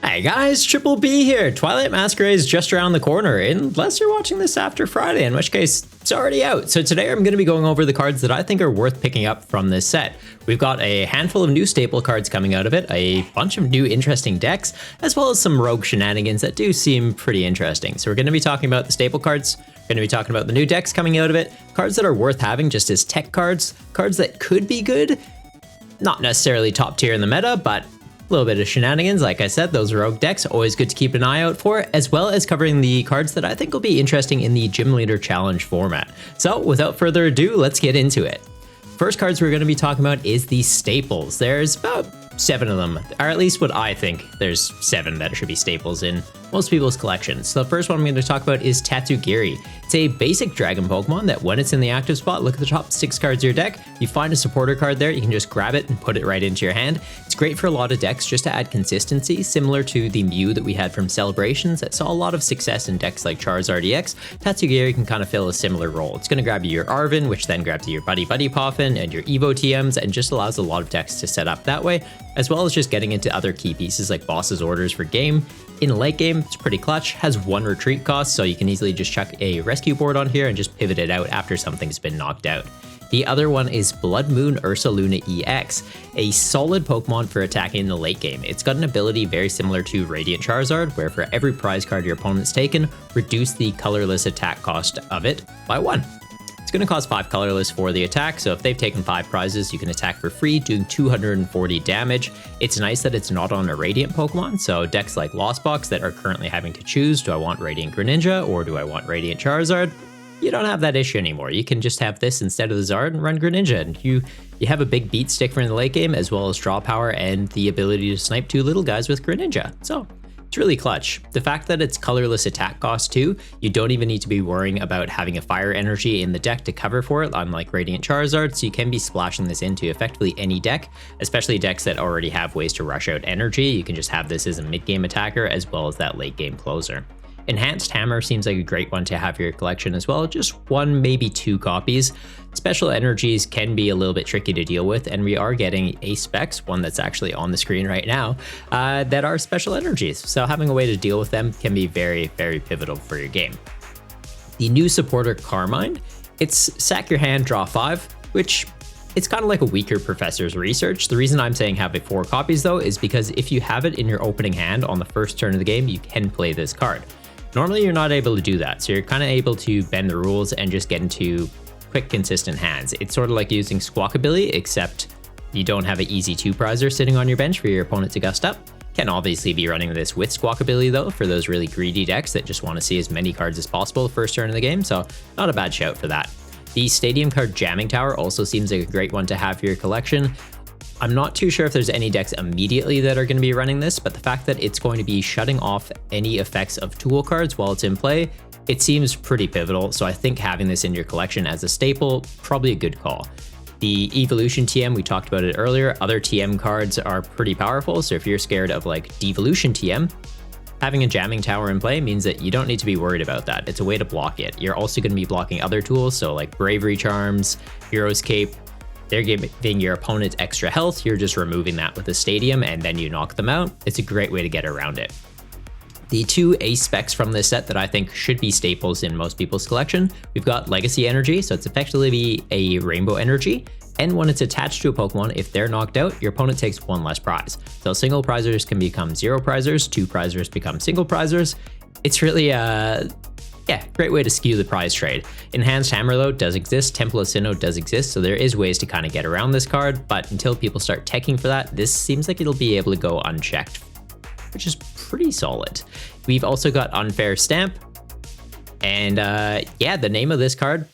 Hi guys, Triple B here. Twilight Masquerade is just around the corner, unless you're watching this after Friday, in which case it's already out. So today I'm going to be going over the cards that I think are worth picking up from this set. We've got a handful of new staple cards coming out of it, a bunch of new interesting decks, as well as some rogue shenanigans that do seem pretty interesting. So we're going to be talking about the staple cards, we're going to be talking about the new decks coming out of it, cards that are worth having just as tech cards, cards that could be good, not necessarily top tier in the meta, but a little bit of shenanigans. Like I said, those rogue decks, always good to keep an eye out for, as well as covering the cards that I think will be interesting in the Gym Leader Challenge format. So without further ado, let's get into it. First cards we're going to be talking about is the staples. There's about 7 of them, or at least what I think. There's 7 that should be staples in most people's collections. So the first one I'm going to talk about is Tatsugiri. It's a basic dragon Pokemon that when it's in the active spot, look at the top 6 cards of your deck, you find a supporter card there, you can just grab it and put it right into your hand. It's great for a lot of decks just to add consistency, similar to the Mew that we had from Celebrations that saw a lot of success in decks like Charizard EX. Tatsugiri can kind of fill a similar role. It's going to grab you your Arven, which then grabs you your Buddy Poffin and your Evo TMs, and just allows a lot of decks to set up that way, as well as just getting into other key pieces like Boss's Orders for game. In late game, it's pretty clutch, has 1 retreat cost, so you can easily just chuck a rescue board on here and just pivot it out after something's been knocked out. The other one is Blood Moon Ursaluna EX, a solid Pokemon for attacking in the late game. It's got an ability very similar to Radiant Charizard, where for every prize card your opponent's taken, reduce the colorless attack cost of it by 1. It's going to cost 5 colorless for the attack, so if they've taken 5 prizes, you can attack for free, doing 240 damage. It's nice that it's not on a Radiant Pokemon, so decks like Lost Box that are currently having to choose, do I want Radiant Greninja or do I want Radiant Charizard? You don't have that issue anymore. You can just have this instead of the Zard and run Greninja, and you have a big beat stick for in the late game, as well as draw power and the ability to snipe 2 little guys with Greninja. So it's really clutch. The fact that it's colorless attack cost too, you don't even need to be worrying about having a fire energy in the deck to cover for it, unlike Radiant Charizard, so you can be splashing this into effectively any deck, especially decks that already have ways to rush out energy. You can just have this as a mid-game attacker as well as that late-game closer. Enhanced Hammer seems like a great one to have in your collection as well, just 1, maybe 2 copies. Special energies can be a little bit tricky to deal with, and we are getting Ace Specs, one that's actually on the screen right now, that are special energies. So having a way to deal with them can be very, very pivotal for your game. The new supporter Carmine, it's sack your hand, draw 5, which it's kind of like a weaker Professor's Research. The reason I'm saying have it 4 copies though is because if you have it in your opening hand on the first turn of the game, you can play this card. Normally you're not able to do that, so you're kind of able to bend the rules and just get into quick, consistent hands. It's sort of like using Squawkabilly, except you don't have an easy 2-prizer sitting on your bench for your opponent to gust up. Can obviously be running this with Squawkabilly though, for those really greedy decks that just want to see as many cards as possible the first turn of the game, so not a bad shout for that. The Stadium card Jamming Tower also seems like a great one to have for your collection. I'm not too sure if there's any decks immediately that are going to be running this, but the fact that it's going to be shutting off any effects of tool cards while it's in play, it seems pretty pivotal, so I think having this in your collection as a staple, probably a good call. The Evolution TM, we talked about it earlier, other TM cards are pretty powerful, so if you're scared of like Devolution TM, having a Jamming Tower in play means that you don't need to be worried about that. It's a way to block it. You're also going to be blocking other tools, so like Bravery Charms, Hero's Cape. They're giving your opponent extra health, you're just removing that with a Stadium and then you knock them out. It's a great way to get around it. The 2 Ace Specs from this set that I think should be staples in most people's collection, we've got Legacy Energy, so it's effectively a Rainbow Energy, and when it's attached to a Pokemon, if they're knocked out, your opponent takes 1 less prize. So single prizers can become 0 prizers, 2 prizers become single prizers. It's really great way to skew the prize trade. Enhanced Hammer though does exist, Temple of Sinnoh does exist, so there is ways to kind of get around this card, but until people start teching for that, this seems like it'll be able to go unchecked, which is pretty solid. We've also got Unfair Stamp, and the name of this card,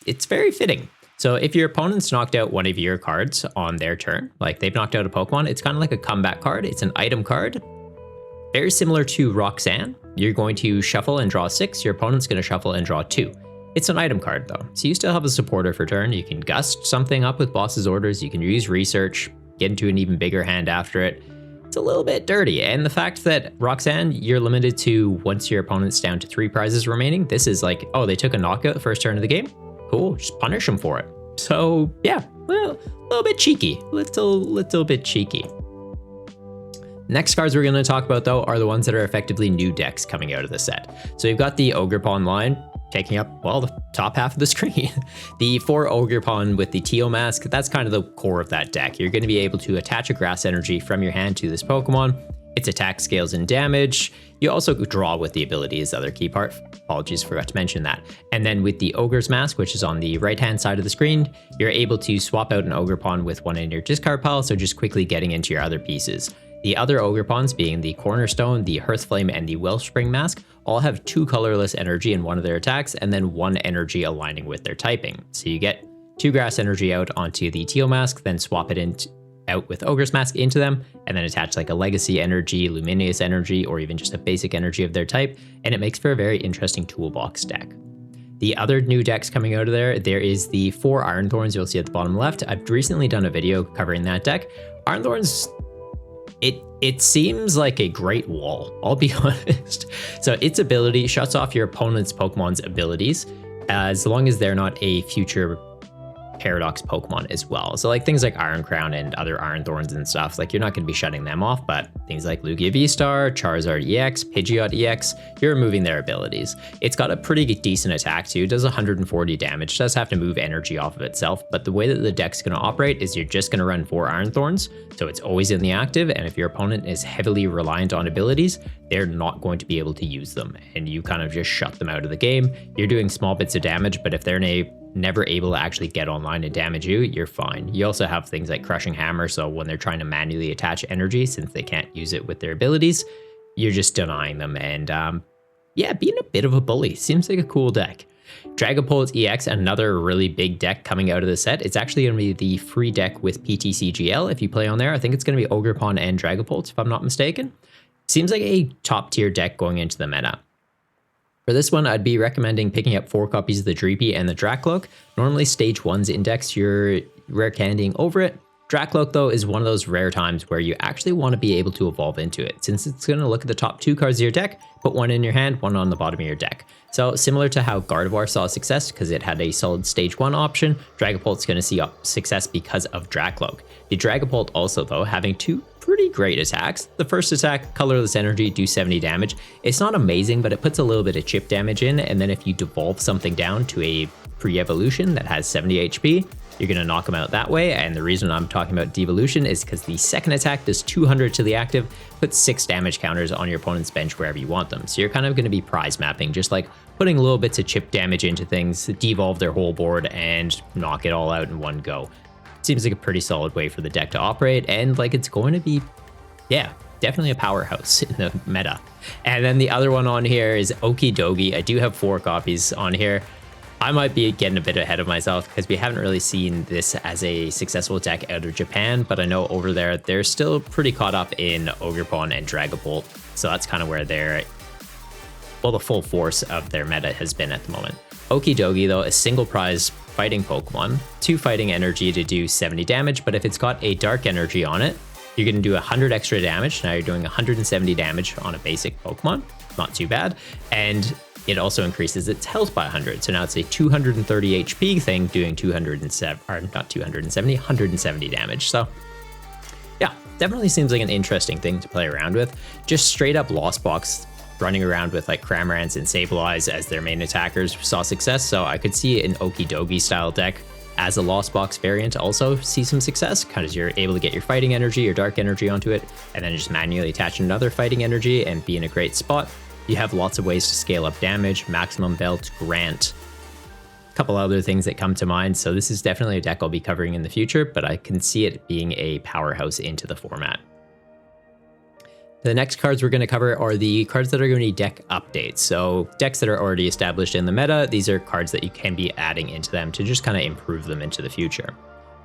it's very fitting. So if your opponent's knocked out one of your cards on their turn, like they've knocked out a Pokemon, it's kind of like a comeback card, it's an item card, very similar to Roxanne. You're going to shuffle and draw 6, your opponent's going to shuffle and draw 2. It's an item card though, so you still have a supporter for turn. You can gust something up with Boss's Orders, you can use Research, get into an even bigger hand after it. It's a little bit dirty, and the fact that Roxanne, you're limited to once your opponent's down to 3 prizes remaining, this is like, oh, they took a knockout the first turn of the game? Cool, just punish them for it. So yeah, well, a little bit cheeky, little bit cheeky. Next cards we're going to talk about though are the ones that are effectively new decks coming out of the set. So you've got the Ogerpon line taking up, well, the top half of the screen. The 4 Ogerpon with the Teal Mask, that's kind of the core of that deck. You're going to be able to attach a grass energy from your hand to this Pokemon. Its attack scales and damage. You also draw with the ability is the other key part. Apologies, forgot to mention that. And then with the Ogre's Mask, which is on the right-hand side of the screen, you're able to swap out an Ogerpon with one in your discard pile, so just quickly getting into your other pieces. The other Ogerpons, being the Cornerstone, the Hearthflame, and the Wellspring Mask, all have 2 colorless energy in one of their attacks, and then 1 energy aligning with their typing. So you get 2 grass energy out onto the Teal Mask, then swap it out with Ogre's Mask into them, and then attach like a Legacy energy, Luminous energy, or even just a basic energy of their type, and it makes for a very interesting toolbox deck. The other new decks coming out of there is the 4 Iron Thorns you'll see at the bottom left. I've recently done a video covering that deck. Iron Thorns, it seems like a great wall, I'll be honest. So its ability shuts off your opponent's Pokemon's abilities as long as they're not a future Paradox Pokemon as well. So like things like Iron Crown and other Iron Thorns and stuff, like you're not going to be shutting them off, but things like Lugia V-Star, Charizard EX, Pidgeot EX, you're removing their abilities. It's got a pretty decent attack too, it does 140 damage, does have to move energy off of itself, but the way that the deck's going to operate is you're just going to run 4 Iron Thorns, so it's always in the active, and if your opponent is heavily reliant on abilities, they're not going to be able to use them, and you kind of just shut them out of the game. You're doing small bits of damage, but if they're never able to actually get online and damage you, you're fine. You also have things like Crushing Hammer, so when they're trying to manually attach energy, since they can't use it with their abilities, you're just denying them, and yeah, being a bit of a bully. Seems like a cool deck. Dragapult EX, another really big deck coming out of the set. It's actually going to be the free deck with PTCGL if you play on there. I think it's going to be Ogerpon and Dragapult, if I'm not mistaken. Seems like a top tier deck going into the meta. For this one, I'd be recommending picking up 4 copies of the Dreepy and the Dracloak. Normally, Stage 1's index your rare candying over it. Dracloak, though, is one of those rare times where you actually want to be able to evolve into it, since it's going to look at the top 2 cards of your deck, put one in your hand, one on the bottom of your deck. So similar to how Gardevoir saw success because it had a solid Stage 1 option, Dragapult's going to see success because of Dracloak. The Dragapult also, though, having 2 pretty great attacks. The first attack, Colorless Energy, do 70 damage. It's not amazing, but it puts a little bit of chip damage in, and then if you devolve something down to a pre-evolution that has 70 HP, you're going to knock them out that way. And the reason I'm talking about devolution is because the second attack does 200 to the active, puts 6 damage counters on your opponent's bench wherever you want them. So you're kind of going to be prize mapping, just like putting little bits of chip damage into things, devolve their whole board, and knock it all out in one go. Seems like a pretty solid way for the deck to operate, and like it's going to be, yeah, definitely a powerhouse in the meta. And then the other one on here is Okidogi. I do have 4 copies on here. I might be getting a bit ahead of myself because we haven't really seen this as a successful deck out of Japan, but I know over there, they're still pretty caught up in Ogerpon and Dragapult. So that's kind of where they're, well, the full force of their meta has been at the moment. Okidogi, though, a single prize fighting Pokemon, 2 fighting energy to do 70 damage, but if it's got a dark energy on it, you're going to do 100 extra damage. Now you're doing 170 damage on a basic Pokemon. Not too bad. And it also increases its health by 100. So now it's a 230 HP thing doing 170 damage. So yeah, definitely seems like an interesting thing to play around with. Just straight up Lost Box running around with like Cramorants and Sableye as their main attackers saw success. So I could see an Okidogi style deck as a Lost Box variant also see some success because you're able to get your fighting energy or dark energy onto it and then just manually attach another fighting energy and be in a great spot. You have lots of ways to scale up damage, maximum belt, grant, a couple other things that come to mind. So this is definitely a deck I'll be covering in the future, but I can see it being a powerhouse into the format. The next cards we're going to cover are the cards that are going to be deck updates. So decks that are already established in the meta, these are cards that you can be adding into them to just kind of improve them into the future.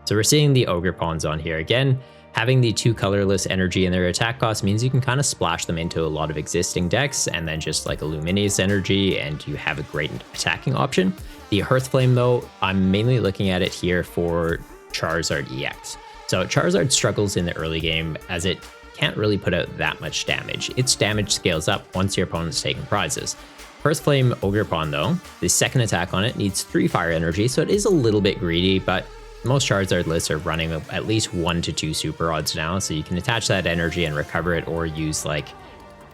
So we're seeing the Ogerpons on here again. Having the 2 colorless energy in their attack cost means you can kind of splash them into a lot of existing decks and then just like a Luminous energy and you have a great attacking option. The Hearthflame, though, I'm mainly looking at it here for Charizard EX. So Charizard struggles in the early game as it can't really put out that much damage. Its damage scales up once your opponent's taken prizes. Hearthflame Ogerpon, though, the second attack on it needs 3 fire energy, so it is a little bit greedy, but most Charizard lists are running at least 1 to 2 super odds now, so you can attach that energy and recover it, or use like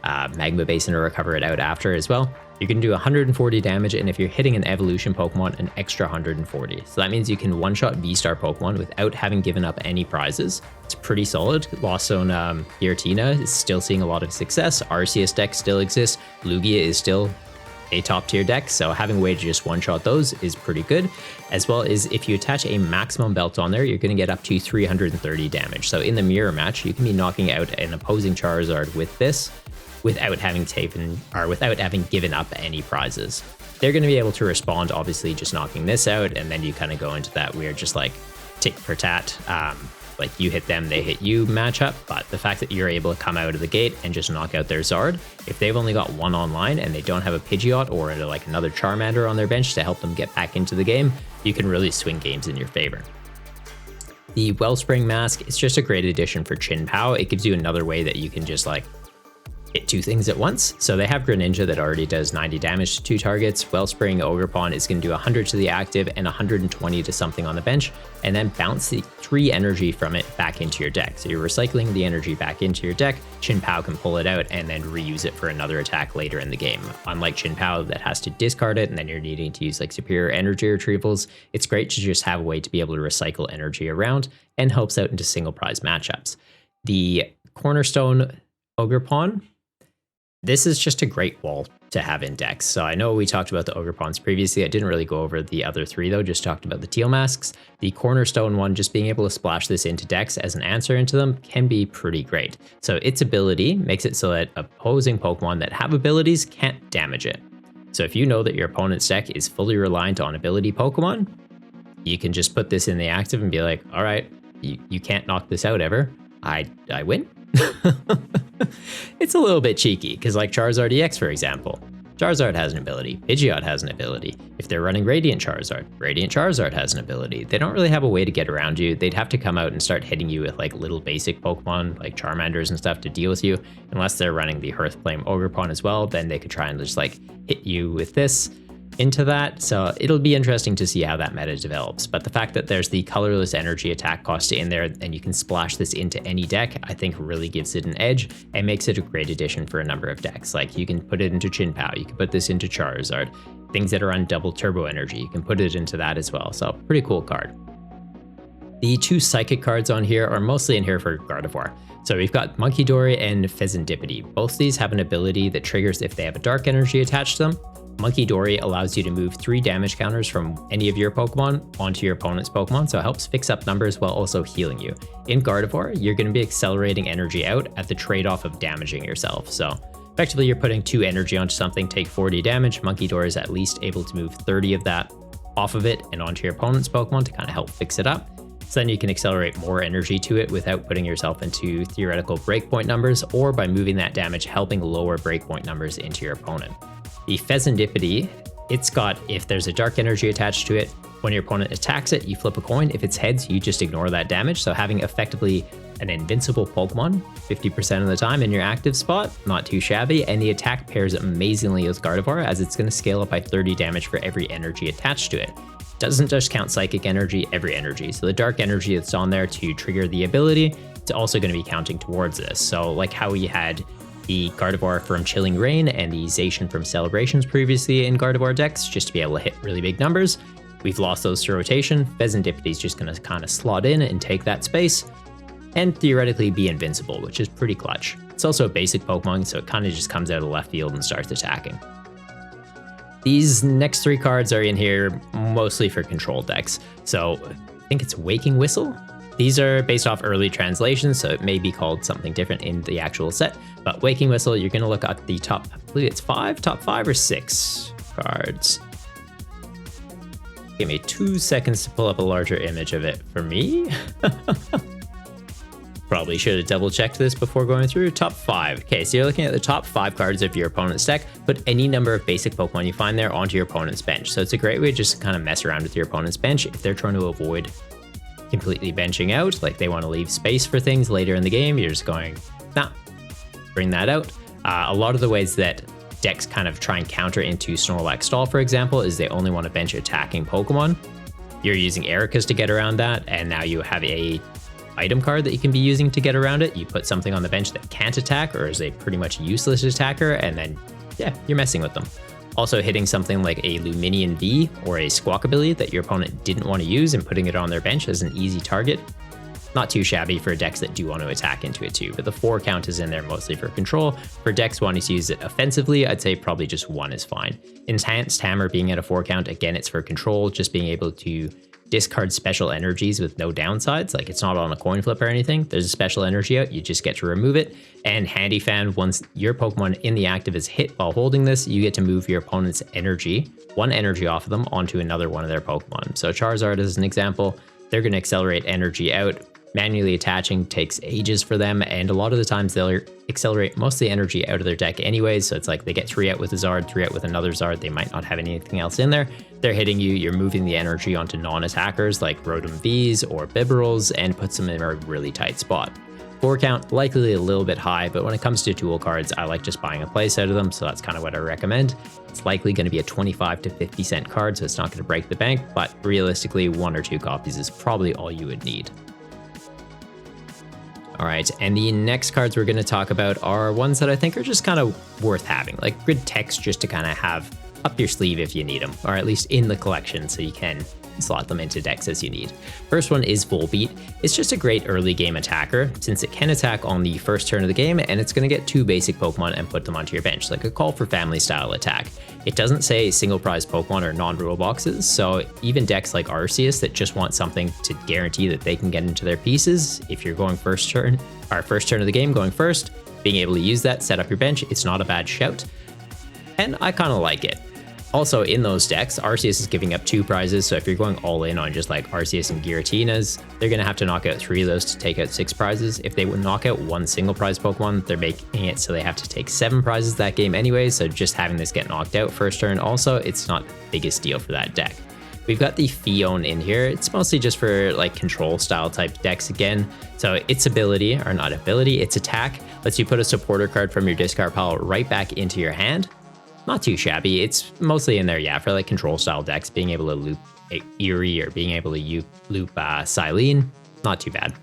Magma Basin to recover it out after as well. You can do 140 damage, and if you're hitting an evolution Pokemon, an extra 140. So that means you can one-shot V-Star Pokemon without having given up any prizes. It's pretty solid. Lost Zone Giratina is still seeing a lot of success. Arceus deck still exists. Lugia is still a top tier deck, so having a way to just one-shot those is pretty good. As well as if you attach a maximum belt on there, you're going to get up to 330 damage. So in the mirror match, you can be knocking out an opposing Charizard with this, without having given up any prizes. They're going to be able to respond, obviously, just knocking this out, and then you kind of go into that weird, just like tick for tat, like you hit them, they hit you matchup. But the fact that you're able to come out of the gate and just knock out their Zard, if they've only got one online and they don't have a Pidgeot or like another Charmander on their bench to help them get back into the game, you can really swing games in your favor. The Wellspring Mask is just a great addition for Chin Pao. It gives you another way that you can just like hit 2 things at once. So they have Greninja that already does 90 damage to 2 targets. Wellspring Ogerpon is going to do 100 to the active and 120 to something on the bench, and then bounce the 3 energy from it back into your deck. So you're recycling the energy back into your deck. Chin Pao can pull it out and then reuse it for another attack later in the game. Unlike Chin Pao that has to discard it and then you're needing to use like superior energy retrievals, it's great to just have a way to be able to recycle energy around, and helps out into single prize matchups. The Cornerstone Ogerpon, this is just a great wall to have in decks. So I know we talked about the Ogerpons previously. I didn't really go over the other 3 though, just talked about the Teal Masks. The Cornerstone one, just being able to splash this into decks as an answer into them can be pretty great. So its ability makes it so that opposing Pokemon that have abilities can't damage it. So if you know that your opponent's deck is fully reliant on ability Pokemon, you can just put this in the active and be like, all right, you can't knock this out ever. I win. It's a little bit cheeky because like Charizard EX, for example, Charizard has an ability, Pidgeot has an ability. If they're running Radiant Charizard has an ability. They don't really have a way to get around you. They'd have to come out and start hitting you with like little basic Pokemon like Charmanders and stuff to deal with you. Unless they're running the Hearthflame Ogerpon as well, then they could try and just like hit you with this into that. So it'll be interesting to see how that meta develops. But the fact that there's the colorless energy attack cost in there and you can splash this into any deck, I think really gives it an edge and makes it a great addition for a number of decks. Like you can put it into Chin Pao, you can put this into Charizard, things that are on double turbo energy, you can put it into that as well. So pretty cool card. The 2 psychic cards on here are mostly in here for Gardevoir. So we've got Monkey Dory and Pheasantipity. Both of these have an ability that triggers if they have a dark energy attached to them. Monkey Dory allows you to move 3 damage counters from any of your Pokemon onto your opponent's Pokemon, so it helps fix up numbers while also healing you. In Gardevoir, you're going to be accelerating energy out at the trade-off of damaging yourself. So effectively, you're putting 2 energy onto something, take 40 damage. Monkey Dory is at least able to move 30 of that off of it and onto your opponent's Pokemon to kind of help fix it up. So then you can accelerate more energy to it without putting yourself into theoretical breakpoint numbers, or by moving that damage, helping lower breakpoint numbers into your opponent. The Pheasantipity, it's got, if there's a dark energy attached to it, when your opponent attacks it, you flip a coin. If it's heads, you just ignore that damage. So having effectively an invincible Pokemon 50% of the time in your active spot, not too shabby. And the attack pairs amazingly with Gardevoir, as it's going to scale up by 30 damage for every energy attached to it. Doesn't just count psychic energy, every energy. So the dark energy that's on there to trigger the ability, it's also going to be counting towards this. So like how we had the Gardevoir from Chilling Reign and the Zacian from Celebrations previously in Gardevoir decks, just to be able to hit really big numbers. We've lost those to rotation. Pheasantipity is just going to kind of slot in and take that space, and theoretically be invincible, which is pretty clutch. It's also a basic Pokemon, so it kind of just comes out of left field and starts attacking. These next 3 cards are in here mostly for control decks. So I think it's Waking Whistle. These are based off early translations, so it may be called something different in the actual set. But Waking Whistle, you're going to look at the top, I believe it's top 5 or 6 cards. Give me 2 seconds to pull up a larger image of it for me. Probably should have double checked this before going through. Top 5. Okay, so you're looking at the top 5 cards of your opponent's deck. Put any number of basic Pokemon you find there onto your opponent's bench. So it's a great way just to kind of mess around with your opponent's bench if they're trying to avoid completely benching out, like they want to leave space for things later in the game. You're just going, nah, bring that out. A lot of the ways that decks kind of try and counter into Snorlax Stall, for example, is they only want to bench attacking Pokemon. you're using Erika's to get around that, and now you have a item card that you can be using to get around it. You put something on the bench that can't attack or is a pretty much useless attacker, and then yeah, you're messing with them. Also hitting something like a Luminion V or a Squawkabilly that your opponent didn't want to use and putting it on their bench as an easy target. Not too shabby for decks that do want to attack into it too, but the 4 count is in there mostly for control. For decks wanting to use it offensively, I'd say probably just 1 is fine. Enhanced Hammer being at a 4 count, again, it's for control, just being able to discard special energies with no downsides. Like, it's not on a coin flip or anything. There's a special energy out, you just get to remove it. And Handy Fan, once your Pokemon in the active is hit while holding this, you get to move your opponent's energy, 1 energy off of them, onto another one of their Pokemon. So Charizard is an example. They're going to accelerate energy out. Manually attaching takes ages for them, and a lot of the times they'll accelerate most of the energy out of their deck anyways, so it's like they get 3 out with a Zard, 3 out with another Zard, they might not have anything else in there. They're hitting you, you're moving the energy onto non-attackers like Rotom Vs or Bibarels and puts them in a really tight spot. 4 count, likely a little bit high, but when it comes to tool cards, I like just buying a place out of them, so that's kind of what I recommend. It's likely going to be a 25 to 50 cent card, so it's not going to break the bank, but realistically 1 or 2 copies is probably all you would need. All right, and the next cards we're going to talk about are ones that I think are just kind of worth having, like good text just to kind of have up your sleeve if you need them, or at least in the collection so you can slot them into decks as you need. First one is Volbeat. It's just a great early game attacker since it can attack on the first turn of the game, and it's going to get 2 basic Pokemon and put them onto your bench, like a Call for Family style attack. It doesn't say single prize Pokemon or non-rule boxes, so even decks like Arceus that just want something to guarantee that they can get into their pieces, if you're going first turn of the game going first, being able to use that, set up your bench, it's not a bad shout. And I kind of like it. Also, in those decks, Arceus is giving up 2 prizes, so if you're going all in on just like Arceus and Giratinas, they're going to have to knock out 3 of those to take out 6 prizes. If they would knock out 1 single prize Pokemon, they're making it so they have to take 7 prizes that game anyway, so just having this get knocked out first turn also, it's not the biggest deal for that deck. We've got the Fion in here. It's mostly just for like control style type decks again. So its ability, or not ability, its attack, lets you put a supporter card from your discard pile right back into your hand. Not too shabby. It's mostly in there, yeah, for like control style decks, being able to loop Eerie or being able to loop Silene, not too bad.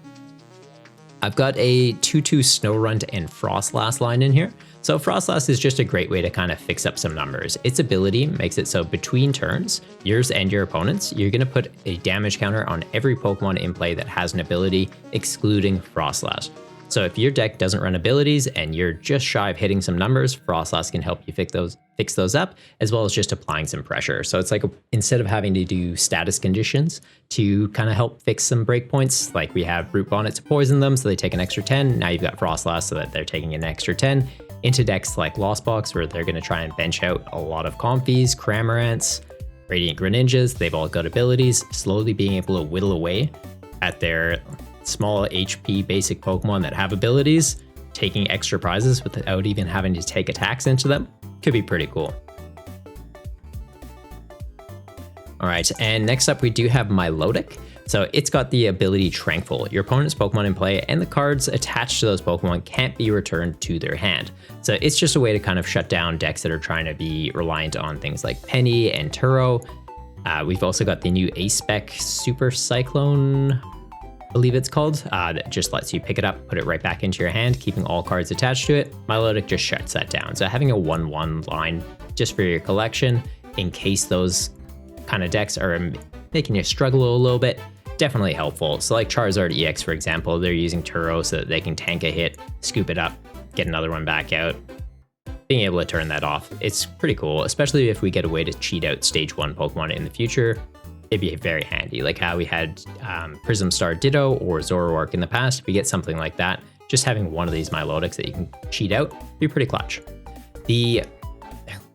I've got a 2/2 Snorunt and Frostlass line in here. So Frostlass is just a great way to kind of fix up some numbers. Its ability makes it so between turns, yours and your opponent's, you're going to put a damage counter on every Pokemon in play that has an ability, excluding Frostlass. So if your deck doesn't run abilities and you're just shy of hitting some numbers, Frostlass can help you fix those up, as well as just applying some pressure. So it's like instead of having to do status conditions to kind of help fix some breakpoints, like we have Root Bonnet to poison them, so they take an extra 10. Now you've got Frostlass so that they're taking an extra 10 into decks like Lost Box, where they're going to try and bench out a lot of Comfies, Cramorants, Radiant Greninjas. They've all got abilities, slowly being able to whittle away at their small HP basic Pokemon that have abilities, taking extra prizes without even having to take attacks into them. Could be pretty cool. All right, and next up we do have Milotic. So it's got the ability Tranquil. Your opponent's Pokemon in play and the cards attached to those Pokemon can't be returned to their hand. So it's just a way to kind of shut down decks that are trying to be reliant on things like Penny and Turo. We've also got the new Ace Spec Super Cyclone, I believe it's called, that just lets you pick it up, put it right back into your hand, keeping all cards attached to it. Milotic just shuts that down. So having a 1/1 line just for your collection, in case those kind of decks are making you struggle a little bit, definitely helpful. So like Charizard EX, for example, they're using Turo so that they can tank a hit, scoop it up, get another one back out. Being able to turn that off, it's pretty cool, especially if we get a way to cheat out stage 1 Pokemon in the future. It'd be very handy, like how we had Prism Star Ditto or Zoroark in the past. If we get something like that, just having one of these Milotics that you can cheat out would be pretty clutch. The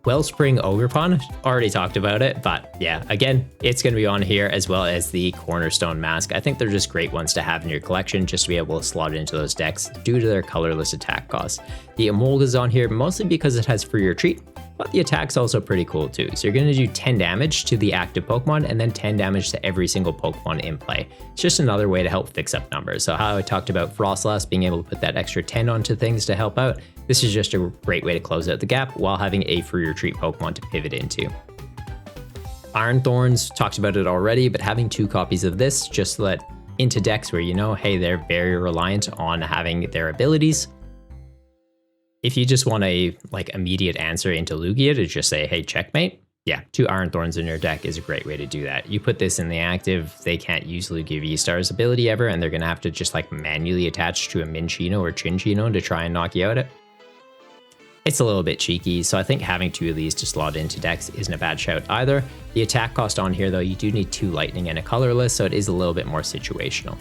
Wellspring Ogerpon, already talked about it, but yeah, again, it's going to be on here, as well as the Cornerstone Mask. I think they're just great ones to have in your collection just to be able to slot into those decks due to their colorless attack costs. The Emolga's on here mostly because it has free retreat, but the attack's also pretty cool too. So you're going to do 10 damage to the active Pokemon and then 10 damage to every single Pokemon in play. It's just another way to help fix up numbers. So how I talked about Frostlass being able to put that extra 10 onto things to help out, this is just a great way to close out the gap while having a free retreat Pokemon to pivot into. Iron Thorns, talked about it already, but having 2 copies of this just let into decks where you know, hey, they're very reliant on having their abilities. If you just want a like immediate answer into Lugia to just say, hey, checkmate, yeah, 2 Iron Thorns in your deck is a great way to do that. You put this in the active, they can't use Lugia V-Star's ability ever, and they're gonna have to just like manually attach to a Minccino or Chinchino to try and knock you out. It's a little bit cheeky, so I think having 2 of these to slot into decks isn't a bad shout either. The attack cost on here though, you do need 2 lightning and a colorless, so it is a little bit more situational.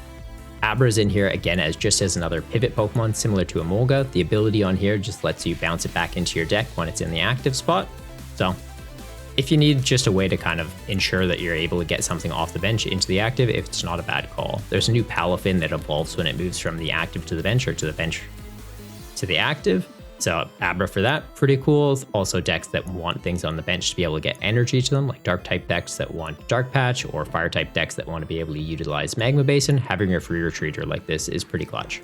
Abra's in here again as just as another pivot Pokemon similar to Emolga. The ability on here just lets you bounce it back into your deck when it's in the active spot. So if you need just a way to kind of ensure that you're able to get something off the bench into the active, it's not a bad call. There's a new Palafin that evolves when it moves from the active to the bench or to the bench to the active. So Abra for that, pretty cool. Also decks that want things on the bench to be able to get energy to them, like dark type decks that want Dark Patch, or fire type decks that want to be able to utilize Magma Basin. Having your free retreater like this is pretty clutch.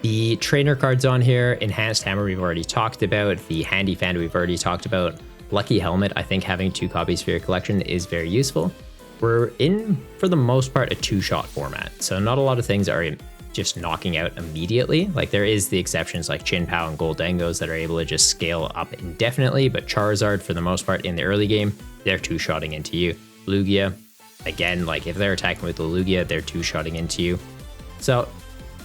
The trainer cards on here, Enhanced Hammer we've already talked about, the Handy Fan we've already talked about. Lucky Helmet, I think having 2 copies for your collection is very useful. We're in, for the most part, a 2-shot format, so not a lot of things are just knocking out immediately. Like there is the exceptions like Chinpao and Goldengos that are able to just scale up indefinitely, but Charizard for the most part in the early game, they're 2-shotting into you. Lugia, again, like if they're attacking with the Lugia, they're 2-shotting into you. So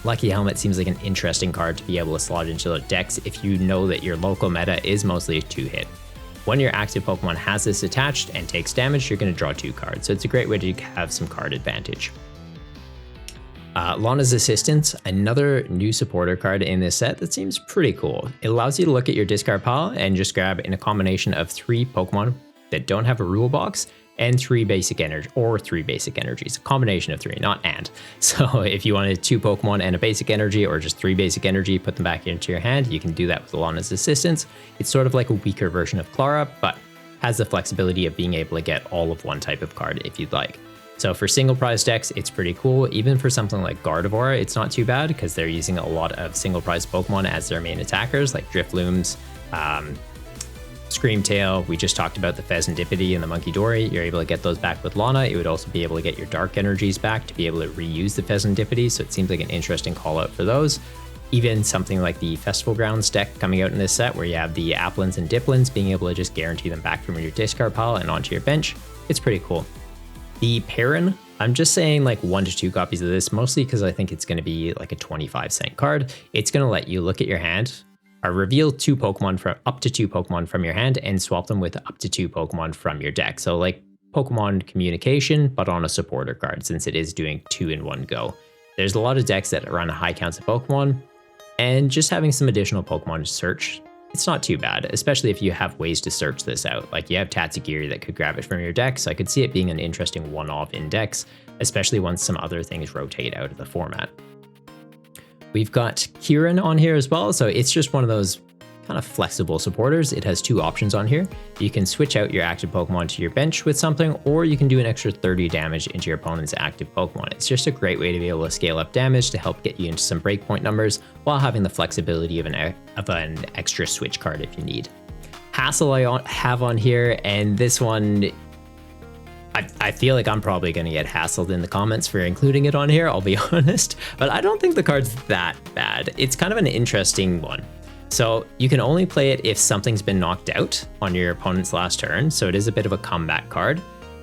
Lucky Helmet seems like an interesting card to be able to slot into the decks if you know that your local meta is mostly a 2-hit. When your active Pokemon has this attached and takes damage, you're going to draw 2 cards, so it's a great way to have some card advantage. Lana's Assistance, another new supporter card in this set that seems pretty cool. It allows you to look at your discard pile and just grab in a combination of 3 Pokemon that don't have a rule box and 3 basic energy, or 3 basic energies, a combination of 3, not and. So if you wanted 2 Pokemon and a basic energy, or just 3 basic energy, put them back into your hand, you can do that with Lana's Assistance. It's sort of like a weaker version of Clara, but has the flexibility of being able to get all of one type of card if you'd like. So for single prize decks, it's pretty cool. Even for something like Gardevoir, it's not too bad because they're using a lot of single prize Pokemon as their main attackers, like Driflooms, Screamtail. We just talked about the Pheasantipity and the Munkidori. You're able to get those back with Lana. It would also be able to get your Dark Energies back to be able to reuse the Pheasantipity, so it seems like an interesting call out for those. Even something like the Festival Grounds deck coming out in this set where you have the Applins and Diplins, being able to just guarantee them back from your discard pile and onto your bench. It's pretty cool. The Perrin, I'm just saying like 1 to 2 copies of this, mostly because I think it's going to be like a 25-cent card. It's going to let you look at your hand, reveal 2 Pokemon from up to 2 Pokemon from your hand and swap them with up to 2 Pokemon from your deck. So like Pokemon communication, but on a supporter card, since it is doing 2 in one go. There's a lot of decks that run high counts of Pokemon, and just having some additional Pokemon to search, it's not too bad, especially if you have ways to search this out. Like you have Tatsugiri that could grab it from your deck, so I could see it being an interesting one-off in decks, especially once some other things rotate out of the format. We've got Kieran on here as well, so it's just one of those kind of flexible supporters. It has 2 options on here. You can switch out your active Pokemon to your bench with something, or you can do an extra 30 damage into your opponent's active Pokemon. It's just a great way to be able to scale up damage to help get you into some breakpoint numbers while having the flexibility of an extra switch card if you need. Hassel I have on here, and this one, I feel like I'm probably going to get hassled in the comments for including it on here, I'll be honest, but I don't think the card's that bad. It's kind of an interesting one. So you can only play it if something's been knocked out on your opponent's last turn, so it is a bit of a comeback card.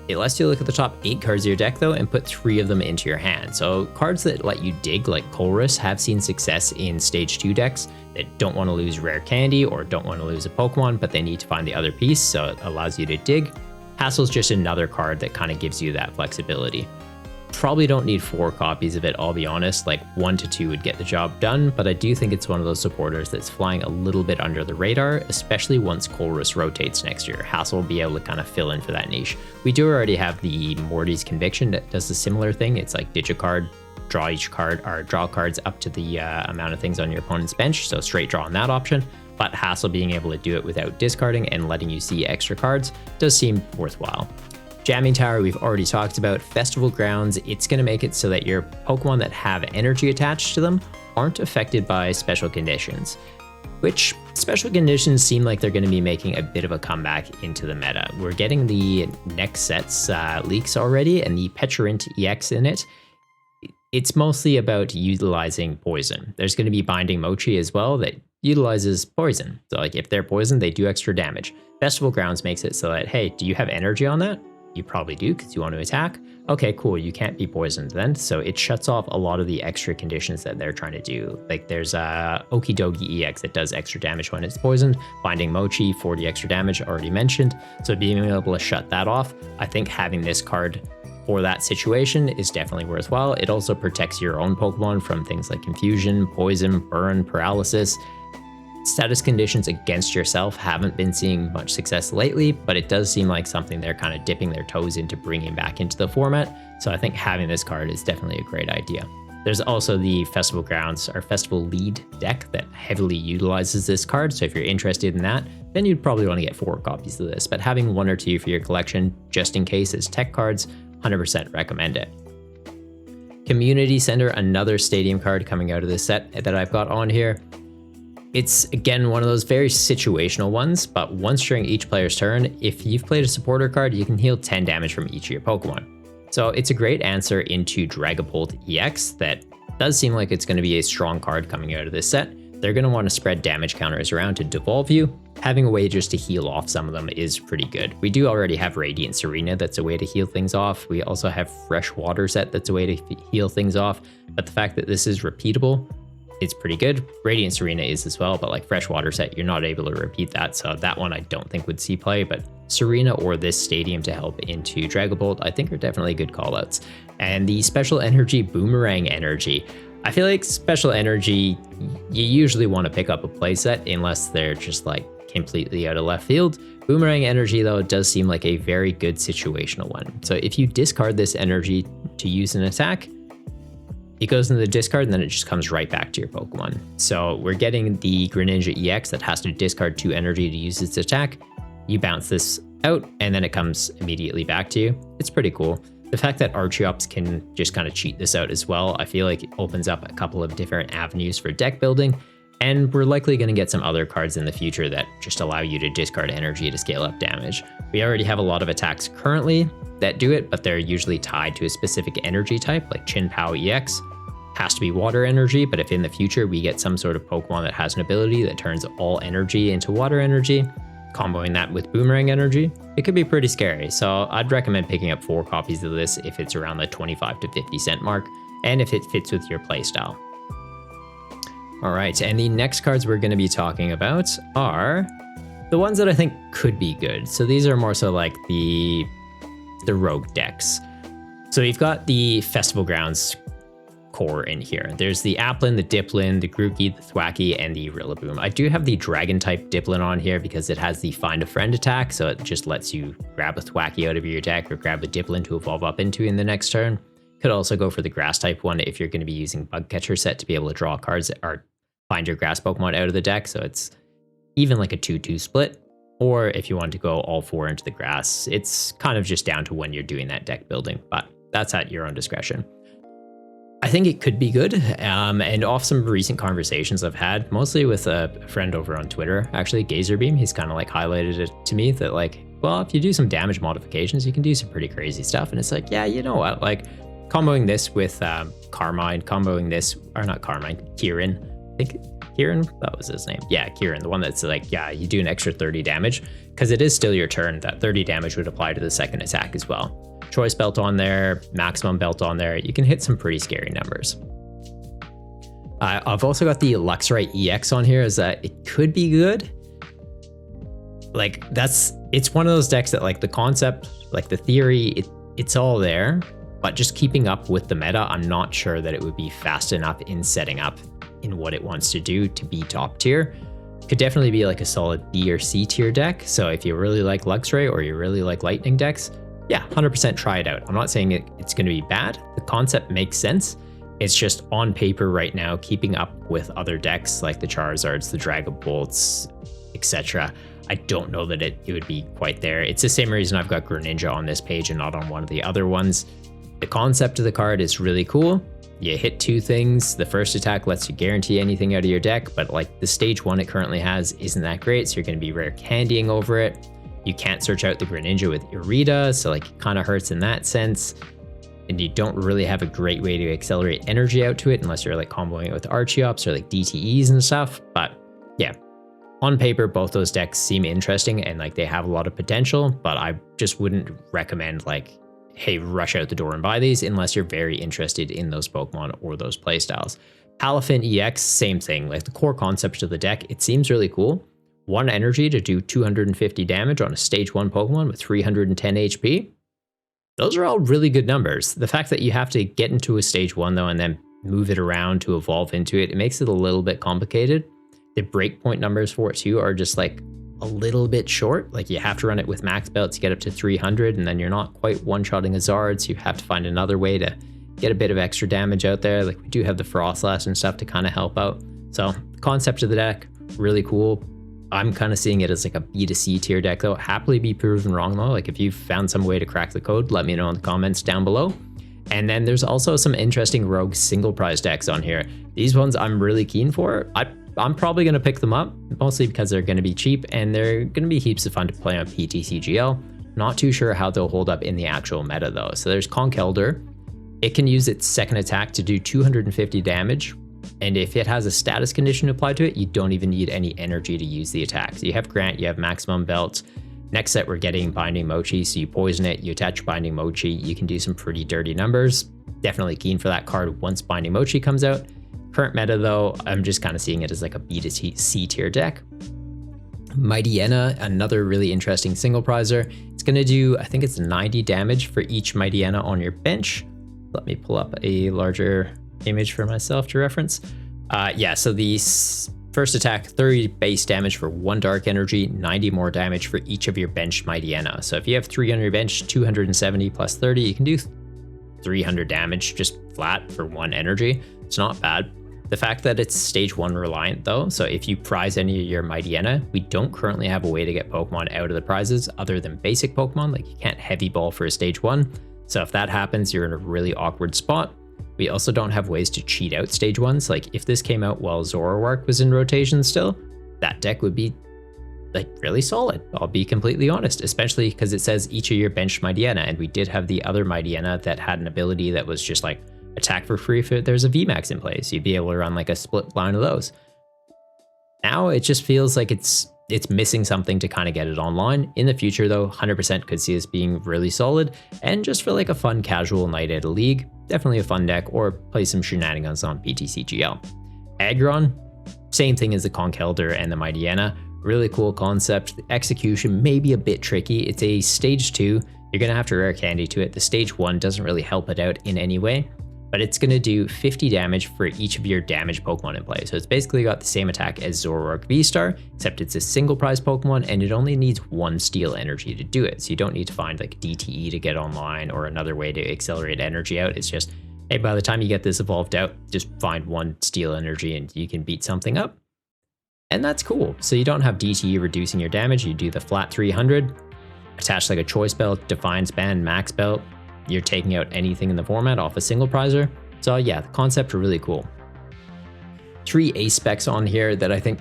It lets you look at the top 8 cards of your deck though and put 3 of them into your hand. So cards that let you dig like Colress have seen success in stage 2 decks that don't want to lose rare candy or don't want to lose a Pokemon, but they need to find the other piece, so it allows you to dig. Hassle's just another card that kind of gives you that flexibility. Probably don't need 4 copies of it, I'll be honest, like 1 to 2 would get the job done, but I do think it's one of those supporters that's flying a little bit under the radar, especially once Colress rotates next year. Hassle will be able to kind of fill in for that niche. We do already have the Morty's Conviction that does a similar thing. It's like Digicard, draw each card, or draw cards up to the amount of things on your opponent's bench, so straight draw on that option, but Hassle being able to do it without discarding and letting you see extra cards does seem worthwhile. Jamming Tower, we've already talked about. Festival Grounds, it's going to make it so that your Pokemon that have energy attached to them aren't affected by special conditions. which special conditions seem like they're going to be making a bit of a comeback into the meta. We're getting the next set's leaks already, and the Petrint EX in it. It's mostly about utilizing poison. There's going to be Binding Mochi as well that utilizes poison. So like if they're poisoned, they do extra damage. Festival Grounds makes it so that, hey, do you have energy on that? You probably do because you want to attack. Okay, cool, you can't be poisoned then. So it shuts off a lot of the extra conditions that they're trying to do. Like there's Okidogi EX that does extra damage when it's poisoned. Binding Mochi, 40 extra damage, already mentioned. So being able to shut that off, I think having this card for that situation is definitely worthwhile. It also protects your own Pokemon from things like confusion, poison, burn, paralysis. Status conditions against yourself haven't been seeing much success lately, but it does seem like something they're kind of dipping their toes into bringing back into the format. So I think having this card is definitely a great idea. There's also the Festival Grounds or Festival Lead deck that heavily utilizes this card. So if you're interested in that, then you'd probably want to get 4 copies of this, but having 1 or 2 for your collection, just in case as tech cards, 100% recommend it. Community Center, another stadium card coming out of this set that I've got on here. It's again one of those very situational ones, but once during each player's turn, if you've played a supporter card, you can heal 10 damage from each of your Pokemon. So it's a great answer into Dragapult EX that does seem like it's going to be a strong card coming out of this set. They're going to want to spread damage counters around to devolve you. Having a way just to heal off some of them is pretty good. We do already have Radiant Serena that's a way to heal things off. We also have Fresh Water Set that's a way to heal things off. But the fact that this is repeatable, it's pretty good. Radiant Serena is as well, but like Fresh Water Set, you're not able to repeat that. So that one I don't think would see play, but Serena or this Stadium to help into Dragapult, I think are definitely good callouts. And the Special Energy Boomerang Energy. I feel like Special Energy, you usually want to pick up a playset unless they're just like completely out of left field. Boomerang Energy though does seem like a very good situational one. So if you discard this energy to use an attack, it goes into the discard and then it just comes right back to your Pokemon. So we're getting the Greninja EX that has to discard 2 energy to use its attack. You bounce this out and then it comes immediately back to you. It's pretty cool. The fact that Archeops can just kind of cheat this out as well, I feel like it opens up a couple of different avenues for deck building, and we're likely going to get some other cards in the future that just allow you to discard energy to scale up damage. We already have a lot of attacks currently that do it, but they're usually tied to a specific energy type, like Chin-Pao EX. Has to be water energy, but if in the future we get some sort of Pokemon that has an ability that turns all energy into water energy, comboing that with Boomerang Energy, it could be pretty scary. So I'd recommend picking up 4 copies of this if it's around the 25 to 50 cent mark, and if it fits with your playstyle. All right, and the next cards we're going to be talking about are the ones that I think could be good. So these are more so like the rogue decks. So you've got the Festival Grounds core in here. There's the Applin, the Diplin, the Grookey, the Thwackey, and the Rillaboom. I do have the Dragon type Diplin on here because it has the Find a Friend attack, so it just lets you grab a Thwackey out of your deck or grab a Diplin to evolve up into in the next turn. Could also go for the Grass type one if you're going to be using Bug Catcher set to be able to draw cards or find your Grass Pokemon out of the deck, so it's even like a 2-2 split. Or if you want to go all 4 into the Grass, it's kind of just down to when you're doing that deck building, but that's at your own discretion. I think it could be good, and off some recent conversations I've had, mostly with a friend over on Twitter, actually, Gazerbeam, he's kind of like highlighted it to me that like, well, if you do some damage modifications, you can do some pretty crazy stuff. And it's like, yeah, you know what, like comboing this with Carmine, comboing this, or not Carmine, Kieran, I think Kieran, that was his name. Yeah, Kieran, the one that's like, yeah, you do an extra 30 damage, because it is still your turn. That 30 damage would apply to the second attack as well. Choice Belt on there, Maximum Belt on there, you can hit some pretty scary numbers. I've also got the Luxray EX on here, is that it could be good. Like it's one of those decks that like the concept, like the theory, it's all there, but just keeping up with the meta, I'm not sure that it would be fast enough in setting up in what it wants to do to be top tier. Could definitely be like a solid B or C tier deck. So if you really like Luxray or you really like Lightning decks, yeah, 100% try it out. I'm not saying it's going to be bad. The concept makes sense. It's just on paper right now, keeping up with other decks like the Charizards, the Dragapults, etc. I don't know that it would be quite there. It's the same reason I've got Greninja on this page and not on one of the other ones. The concept of the card is really cool. you hit 2 things. The first attack lets you guarantee anything out of your deck, but like the stage 1 it currently has isn't that great, so you're going to be rare candying over it. You can't search out the Greninja with Irida, so like it kind of hurts in that sense. And you don't really have a great way to accelerate energy out to it unless you're like comboing it with Archeops or like DTEs and stuff. But yeah, on paper, both those decks seem interesting and like they have a lot of potential, but I just wouldn't recommend like, hey, rush out the door and buy these unless you're very interested in those Pokemon or those playstyles. Palafin EX, same thing. Like the core concept of the deck, it seems really cool. 1 energy to do 250 damage on a stage 1 Pokemon with 310 HP. Those are all really good numbers. The fact that you have to get into a stage 1 though and then move it around to evolve into it, it makes it a little bit complicated. The breakpoint numbers for it too are just like a little bit short. Like you have to run it with max belt to get up to 300, and then you're not quite one-shotting a Zard, so you have to find another way to get a bit of extra damage out there. Like we do have the Frostlass and stuff to kind of help out. So the concept of the deck, really cool. I'm kind of seeing it as like a B to C tier deck though. Happily be proven wrong though. Like if you've found some way to crack the code, let me know in the comments down below. And then there's also some interesting rogue single prize decks on here. These ones I'm really keen for. I'm probably going to pick them up, mostly because they're going to be cheap and they're going to be heaps of fun to play on PTCGL. Not too sure how they'll hold up in the actual meta though. So there's Conkeldurr. It can use its second attack to do 250 damage. And if it has a status condition applied to it, you don't even need any energy to use the attack. So you have Grant, you have Maximum Belt. Next set, we're getting Binding Mochi. So you poison it, you attach Binding Mochi. You can do some pretty dirty numbers. Definitely keen for that card once Binding Mochi comes out. Current meta though, I'm just kind of seeing it as like a B to C tier deck. Mightyena, another really interesting single prizer. It's going to do, I think it's 90 damage for each Mightyena on your bench. Let me pull up a larger image for myself to reference. Yeah, so the first attack, 30 base damage for 1 dark energy, 90 more damage for each of your benched Mightyena. So if you have 3 on your bench, 270 plus 30, you can do 300 damage just flat for 1 energy. It's not bad. The fact that it's stage 1 reliant though, so if you prize any of your Mightyena, we don't currently have a way to get Pokemon out of the prizes other than basic Pokemon. Like you can't heavy ball for a stage 1. So if that happens, you're in a really awkward spot. We also don't have ways to cheat out stage 1s. Like if this came out while Zoroark was in rotation still, that deck would be like really solid. I'll be completely honest, especially because it says each of your benched Mightyena, and we did have the other Mightyena that had an ability that was just like attack for free if there's a VMAX in place. You'd be able to run like a split line of those. Now it just feels like it's missing something to kind of get it online. In the future though, 100% could see this being really solid, and just for like a fun casual night at a league, definitely a fun deck, or play some shenanigans on PTCGL. Aggron, same thing as the Conkeldurr and the Mightyena. Really cool concept. The execution may be a bit tricky. It's a stage 2. You're gonna have to rare candy to it. The stage 1 doesn't really help it out in any way, but it's going to do 50 damage for each of your damaged Pokemon in play. So it's basically got the same attack as Zoroark V-Star, except it's a single prize Pokemon and it only needs 1 steel energy to do it. So you don't need to find like DTE to get online or another way to accelerate energy out. It's just, hey, by the time you get this evolved out, just find 1 steel energy and you can beat something up. And that's cool. So you don't have DTE reducing your damage. You do the flat 300, attach like a choice belt, Defiance Band, max belt. You're taking out anything in the format off a single prizer. So yeah, the concept are really cool. 3 Ace Specs on here that I think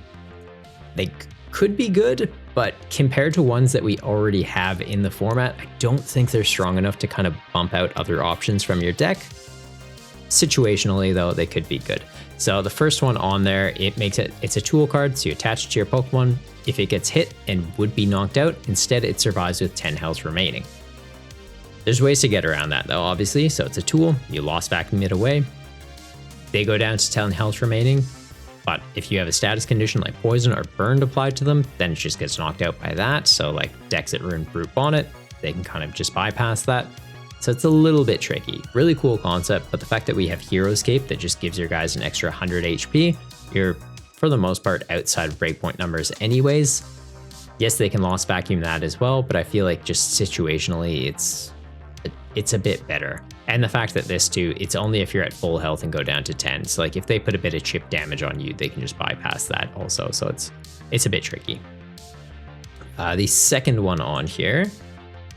they could be good, but compared to ones that we already have in the format, I don't think they're strong enough to kind of bump out other options from your deck. Situationally though, they could be good. So the first one on there, it's a tool card, so you attach it to your Pokemon. If it gets hit and would be knocked out, instead it survives with 10 health remaining. There's ways to get around that though, obviously. So it's a tool, you lost vacuum it away. They go down to 10 health remaining, but if you have a status condition like poison or burned applied to them, then it just gets knocked out by that. So like decks that run Brute Bonnet, they can kind of just bypass that. So it's a little bit tricky. Really cool concept, but the fact that we have Hero's Cape that just gives your guys an extra 100 HP, you're for the most part outside of breakpoint numbers anyways. Yes, they can lost vacuum that as well, but I feel like just situationally it's a bit better. And the fact that this too, it's only if you're at full health and go down to 10. So like if they put a bit of chip damage on you, they can just bypass that also. So it's a bit tricky. The second one on here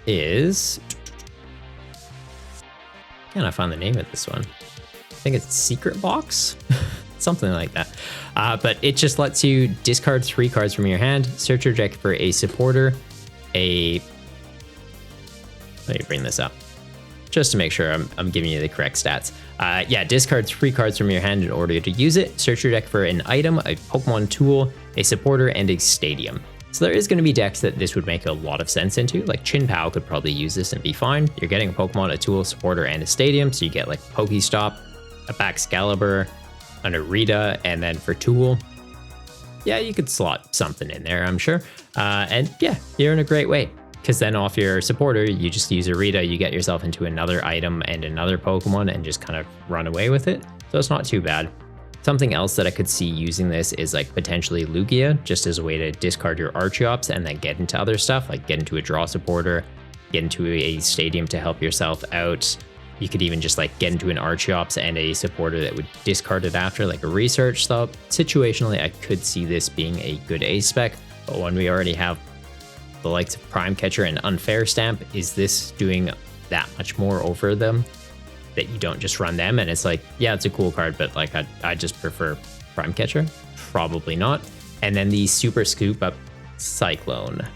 is, can I find the name of this one? think it's Secret Box, something like that. But it just lets you discard 3 cards from your hand, search your deck for a supporter, let me bring this up just to make sure I'm giving you the correct stats. Yeah, discard 3 cards from your hand in order to use it. Search your deck for an item, a Pokemon tool, a supporter, and a stadium. So there is going to be decks that this would make a lot of sense into, like Chin Pao could probably use this and be fine. You're getting a Pokemon, a tool, supporter, and a stadium, so you get like Pokestop, a Baxcalibur, an Arita, and then for tool, yeah, you could slot something in there, I'm sure. And yeah, you're in a great way. Because then off your supporter, you just use Arita, you get yourself into another item and another Pokemon and just kind of run away with it. So it's not too bad. Something else that I could see using this is like potentially Lugia, just as a way to discard your Archeops and then get into other stuff, like get into a draw supporter, get into a stadium to help yourself out. You could even just like get into an Archeops and a supporter that would discard it after, like a research. So situationally, I could see this being a good Ace Spec, but when we already have the likes of Prime Catcher and Unfair Stamp, is this doing that much more over them that you don't just run them? And it's like, yeah, it's a cool card, but like I just prefer Prime Catcher. Probably not. And then the Super Scoop Up Cyclone.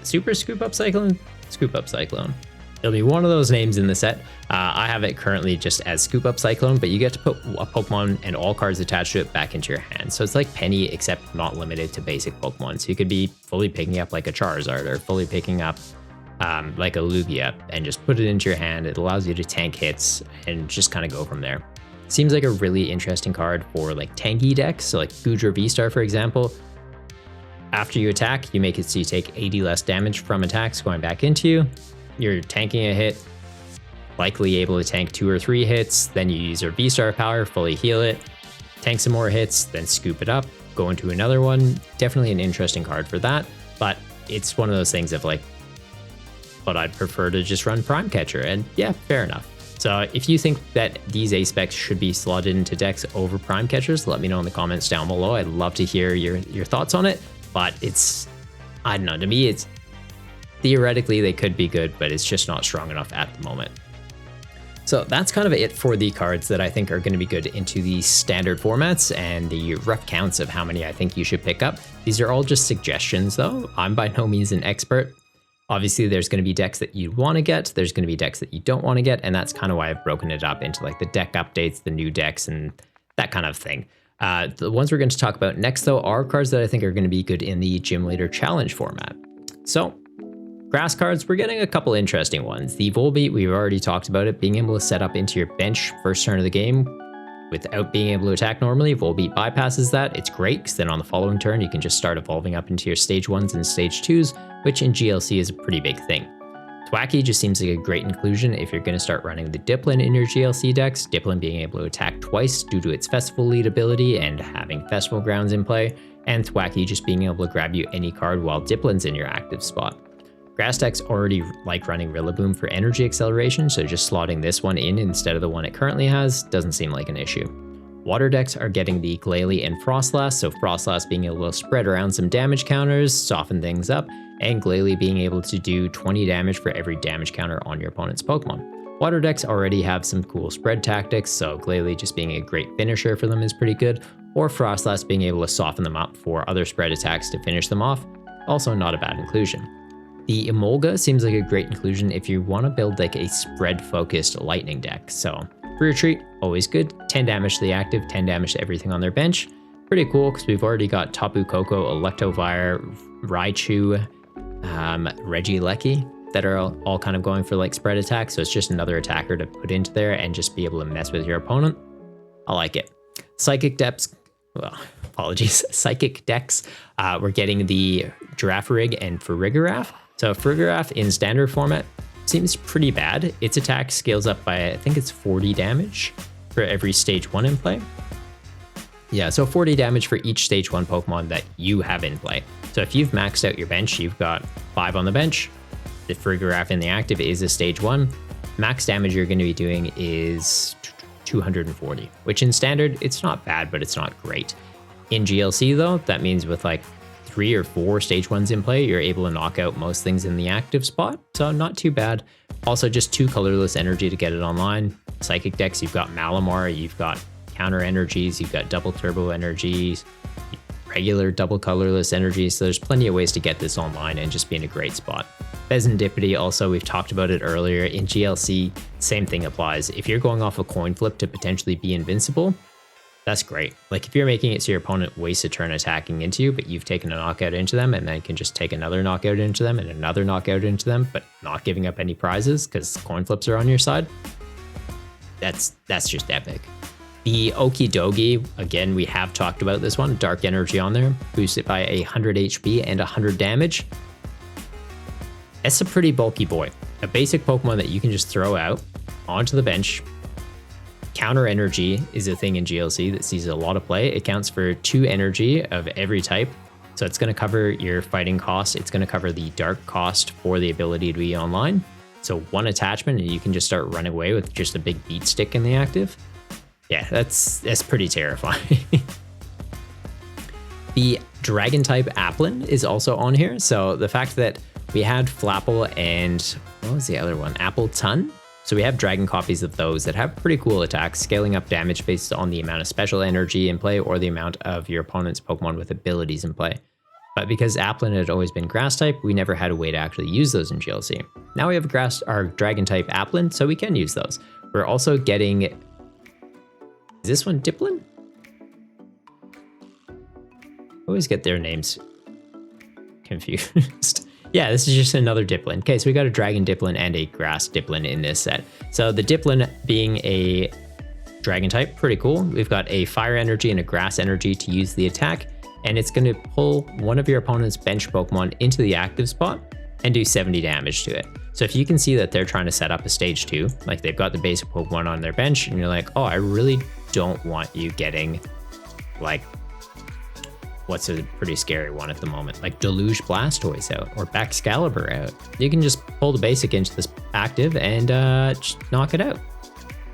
Super Scoop Up Cyclone? Scoop Up Cyclone. It'll be one of those names in the set. I have it currently just as Scoop Up Cyclone, but you get to put a Pokemon and all cards attached to it back into your hand. So it's like Penny, except not limited to basic Pokemon. So you could be fully picking up like a Charizard or fully picking up like a Lugia and just put it into your hand. It allows you to tank hits and just kind of go from there. Seems like a really interesting card for like tanky decks. So like Goodra V-Star, for example. After you attack, you make it so you take 80 less damage from attacks going back into you. You're tanking a hit, likely able to tank 2 or 3 hits, then you use your V-Star power, fully heal it, tank some more hits, then scoop it up, go into another one. Definitely an interesting card for that, but it's one of those things of like, but I'd prefer to just run Prime Catcher, and yeah, fair enough. So if you think that these Ace Specs should be slotted into decks over Prime Catchers, let me know in the comments down below. I'd love to hear your thoughts on it, but it's, I don't know, to me it's, theoretically, they could be good, but it's just not strong enough at the moment. So that's kind of it for the cards that I think are going to be good into the standard formats and the rough counts of how many I think you should pick up. These are all just suggestions though. I'm by no means an expert. Obviously, there's going to be decks that you want to get, there's going to be decks that you don't want to get, and that's kind of why I've broken it up into like the deck updates, the new decks, and that kind of thing. The ones we're going to talk about next though are cards that I think are going to be good in the Gym Leader Challenge format. So grass cards, we're getting a couple interesting ones. The Volbeat, we've already talked about it, being able to set up into your bench first turn of the game without being able to attack normally. Volbeat bypasses that. It's great because then on the following turn, you can just start evolving up into your stage 1s and stage 2s, which in GLC is a pretty big thing. Thwackey just seems like a great inclusion if you're going to start running the Dipplin in your GLC decks, Dipplin being able to attack twice due to its Festival lead ability and having Festival Grounds in play, and Thwackey just being able to grab you any card while Dipplin's in your active spot. Grass decks already like running Rillaboom for energy acceleration, so just slotting this one in instead of the one it currently has doesn't seem like an issue. Water decks are getting the Glalie and Frostlass, so Frostlass being able to spread around some damage counters, soften things up, and Glalie being able to do 20 damage for every damage counter on your opponent's Pokemon. Water decks already have some cool spread tactics, so Glalie just being a great finisher for them is pretty good, or Frostlass being able to soften them up for other spread attacks to finish them off, also not a bad inclusion. The Emolga seems like a great inclusion if you want to build like a spread-focused lightning deck. So for Retreat, always good. 10 damage to the active, 10 damage to everything on their bench. Pretty cool because we've already got Tapu Koko, Electivire, Raichu, Regieleki that are all kind of going for like spread attacks. So it's just another attacker to put into there and just be able to mess with your opponent. I like it. Psychic decks, well, apologies, Psychic decks. We're getting the Girafarig and Farigiraf. So Farigiraf in standard format seems pretty bad. Its attack scales up by, I think it's 40 damage for every stage 1 in play. Yeah, so 40 damage for each stage 1 Pokemon that you have in play. So if you've maxed out your bench, you've got 5 on the bench. The Farigiraf in the active is a stage 1. Max damage you're going to be doing is 240, which in standard, it's not bad, but it's not great. In GLC though, that means with like 3 or 4 stage 1s in play, you're able to knock out most things in the active spot, so not too bad. Also just 2 colorless energy to get it online. Psychic decks, you've got Malamar, you've got counter energies, you've got double turbo energies, regular double colorless energies, so there's plenty of ways to get this online and just be in a great spot. Bezendipity also, we've talked about it earlier. In GLC, same thing applies. If you're going off a coin flip to potentially be invincible, that's great. Like if you're making it so your opponent wastes a turn attacking into you, but you've taken a knockout into them and then can just take another knockout into them and another knockout into them, but not giving up any prizes because coin flips are on your side, that's just epic. The Okidogi, again, we have talked about this one, Dark Energy on there, boost it by 100 HP and 100 damage. It's a pretty bulky boy. A basic Pokemon that you can just throw out onto the bench. Counter Energy is a thing in GLC that sees a lot of play. It counts for 2 energy of every type. So it's going to cover your fighting cost. It's going to cover the dark cost for the ability to be online. So 1 attachment and you can just start running away with just a big beat stick in the active. Yeah, that's pretty terrifying. The Dragon type Applin is also on here. So the fact that we had Flapple and what was the other one? Appletun. So we have dragon copies of those that have pretty cool attacks, scaling up damage based on the amount of special energy in play or the amount of your opponent's Pokemon with abilities in play. But because Applin had always been grass type, we never had a way to actually use those in GLC. Now we have our dragon type Applin, so we can use those. We're also getting, is this one Diplin? I always get their names confused. Yeah, this is just another Diplin. Okay, so we got a Dragon Diplin and a Grass Diplin in this set. So the Diplin being a Dragon type, pretty cool. We've got a Fire Energy and a Grass Energy to use the attack, and it's going to pull one of your opponent's bench Pokemon into the active spot and do 70 damage to it. So if you can see that they're trying to set up a stage 2, like they've got the basic Pokemon on their bench, and you're like, oh, I really don't want you getting like, what's a pretty scary one at the moment, like Deluge Blastoise out or Baxcalibur out. You can just pull the basic into this active and just knock it out.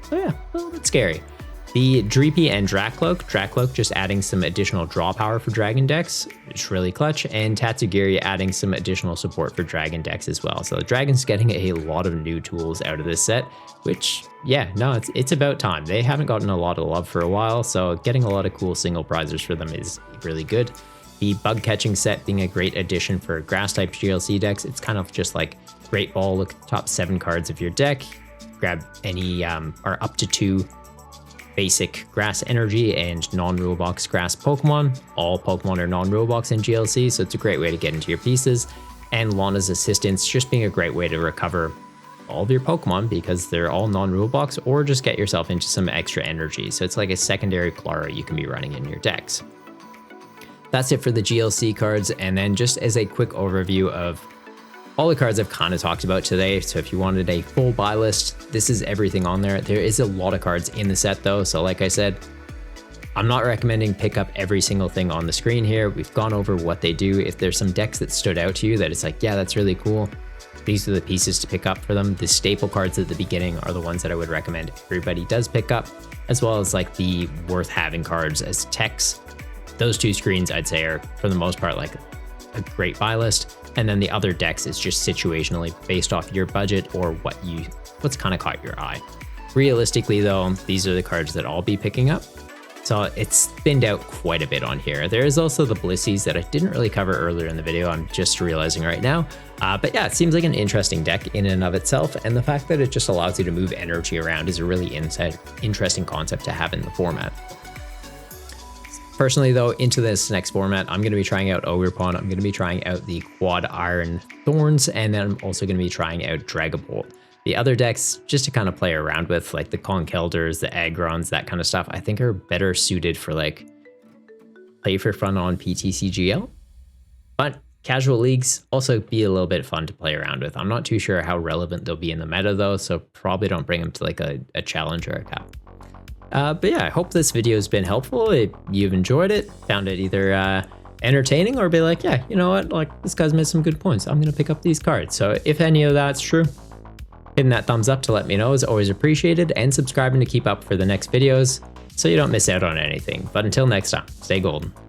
So yeah, a little bit scary. The Dreepy and Dracloak just adding some additional draw power for Dragon decks, it's really clutch, and Tatsugiri adding some additional support for Dragon decks as well. So the Dragon's getting a lot of new tools out of this set, which, yeah, no, it's about time. They haven't gotten a lot of love for a while, so getting a lot of cool single prizes for them is really good. The Bug Catching set being a great addition for Grass-type GLC decks. It's kind of just like Great Ball, look at the top 7 cards of your deck, grab any, or up to 2 basic Grass Energy and non-rule box Grass Pokemon. All Pokemon are non-rule box in GLC, so it's a great way to get into your pieces. And Lana's Assistance just being a great way to recover all of your Pokemon because they're all non-rule box, or just get yourself into some extra energy. So it's like a secondary Clara you can be running in your decks. That's it for the GLC cards, and then just as a quick overview of all the cards I've kind of talked about today. So if you wanted a full buy list, this is everything on there. There is a lot of cards in the set though. So like I said, I'm not recommending pick up every single thing on the screen here. We've gone over what they do. If there's some decks that stood out to you that it's like, yeah, that's really cool, these are the pieces to pick up for them. The staple cards at the beginning are the ones that I would recommend everybody does pick up, as well as like the worth having cards as techs. Those 2 screens I'd say are for the most part like a great buy list. And then the other decks is just situationally based off your budget or what's kind of caught your eye. Realistically though, these are the cards that I'll be picking up. So it's thinned out quite a bit on here. There is also the Blissies that I didn't really cover earlier in the video. I'm just realizing right now. But yeah, it seems like an interesting deck in and of itself. And the fact that it just allows you to move energy around is a really interesting concept to have in the format. Personally though, into this next format, I'm going to be trying out Ogerpon, I'm going to be trying out the Quad Iron Thorns, and then I'm also going to be trying out Dragapult. The other decks, just to kind of play around with, like the Conkeldurs, the Agrons, that kind of stuff, I think are better suited for like play for fun on PTCGL. But casual leagues also be a little bit fun to play around with. I'm not too sure how relevant they'll be in the meta though, so probably don't bring them to like a challenge or a cup. But yeah, I hope this video has been helpful. If you've enjoyed it, found it either entertaining, or be like, yeah, you know what, like this guy's made some good points, I'm gonna pick up these cards. So if any of that's true, hitting that thumbs up to let me know is always appreciated, and subscribing to keep up for the next videos so you don't miss out on anything. But until next time, stay golden.